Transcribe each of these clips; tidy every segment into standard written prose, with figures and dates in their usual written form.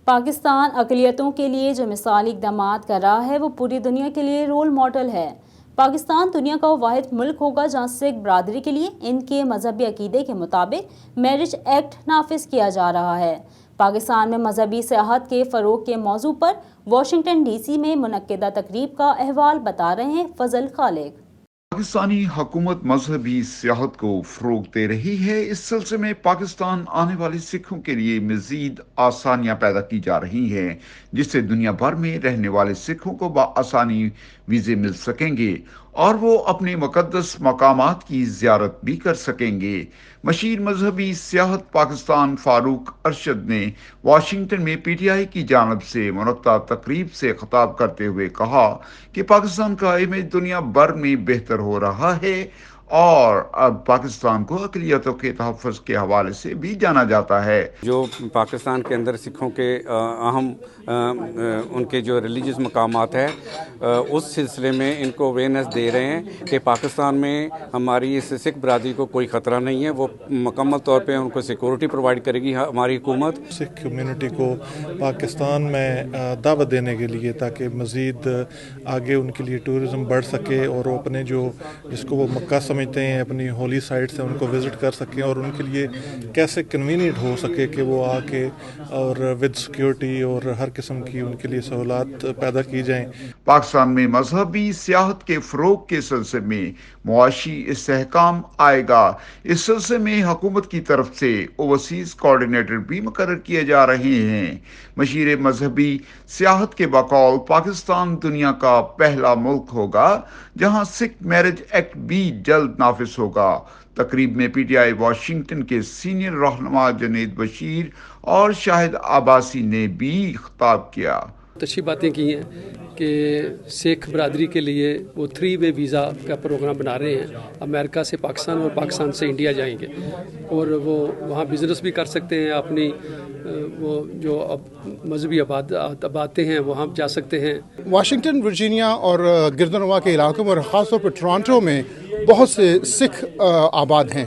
پاکستان اقلیتوں کے لیے جو مثالی اقدامات کر رہا ہے وہ پوری دنیا کے لیے رول ماڈل ہے۔ پاکستان دنیا کا واحد ملک ہوگا جہاں سکھ برادری کے لیے ان کے مذہبی عقیدے کے مطابق میرج ایکٹ نافذ کیا جا رہا ہے۔ پاکستان میں مذہبی سیاحت کے فروغ کے موضوع پر واشنگٹن ڈی سی میں منعقدہ تقریب کا احوال بتا رہے ہیں فضل خالق۔ پاکستانی حکومت مذہبی سیاحت کو فروغ دے رہی ہے۔ اس سلسلے میں پاکستان آنے والے سکھوں کے لیے مزید آسانیاں پیدا کی جا رہی ہیں، جس سے دنیا بھر میں رہنے والے سکھوں کو بآسانی ویزے مل سکیں گے اور وہ اپنے مقدس مقامات کی زیارت بھی کر سکیں گے۔ مشیر مذہبی سیاحت پاکستان فاروق ارشد نے واشنگٹن میں پی ٹی آئی کی جانب سے منعقدہ تقریب سے خطاب کرتے ہوئے کہا کہ پاکستان کا امیج دنیا بھر میں بہتر ہو رہا ہے اور اب پاکستان کو اقلیتوں کے تحفظ کے حوالے سے بھی جانا جاتا ہے۔ جو پاکستان کے اندر سکھوں کے اہم ان کے جو ریلیجیس مقامات ہیں اس سلسلے میں ان کو اویئرنیس دے رہے ہیں کہ پاکستان میں ہماری اس سکھ برادری کو کوئی خطرہ نہیں ہے، وہ مکمل طور پہ ان کو سیکورٹی پرووائڈ کرے گی ہماری حکومت۔ سکھ کمیونٹی کو پاکستان میں دعوت دینے کے لیے تاکہ مزید آگے ان کے لیے ٹورزم بڑھ سکے اور وہ اپنے جس کو وہ مکہ سمجھتے ہیں اپنی ہولی سائٹ سے ان کو وزٹ کر سکیں اور ان کے لیے کیسے کنوینئنٹ ہو سکے کہ وہ آ کے اور ود سیکیورٹی اور ہر قسم کی ان کے لیے سہولات پیدا کی جائیں۔ پاکستان میں مذہبی سیاحت کے فروغ کے سلسلے میں معاشی استحکام آئے گا۔ اس سلسلے میں حکومت کی طرف سے اوورسیز کوآرڈینیٹر بھی مقرر کیے جا رہے ہیں۔ مشیر مذہبی سیاحت کے بقول پاکستان دنیا کا پہلا ملک ہوگا جہاں سکھ میرج ایکٹ بھی جلد نافذ ہوگا۔ تقریب میں پی ٹی آئی واشنگٹن کے سینئر رہنما جنید بشیر اور شاہد عباسی نے بھی خطاب کیا۔ اچھی باتیں کی ہیں کہ سکھ برادری کے لیے وہ 3 وے ویزا کا پروگرام بنا رہے ہیں، امریکہ سے پاکستان اور پاکستان سے انڈیا جائیں گے اور وہ وہاں بزنس بھی کر سکتے ہیں، اپنی وہ جو مذہبی آبادیں ہیں وہاں جا سکتے ہیں۔ واشنگٹن، ورجینیا اور گردنوا کے علاقوں میں اور خاص طور پر ٹورانٹو میں بہت سے سکھ آباد ہیں،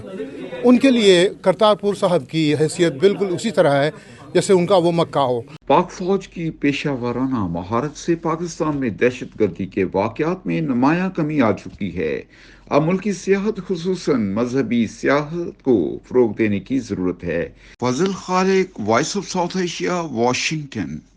ان کے لیے کرتارپور صاحب کی حیثیت بالکل اسی طرح ہے جیسے ان کا وہ مکہ ہو۔ پاک فوج کی پیشہ ورانہ مہارت سے پاکستان میں دہشت گردی کے واقعات میں نمایاں کمی آ چکی ہے۔ اب ملکی سیاحت خصوصاً مذہبی سیاحت کو فروغ دینے کی ضرورت ہے۔ Fazl Khaliq, Voice of South Asia, Washington.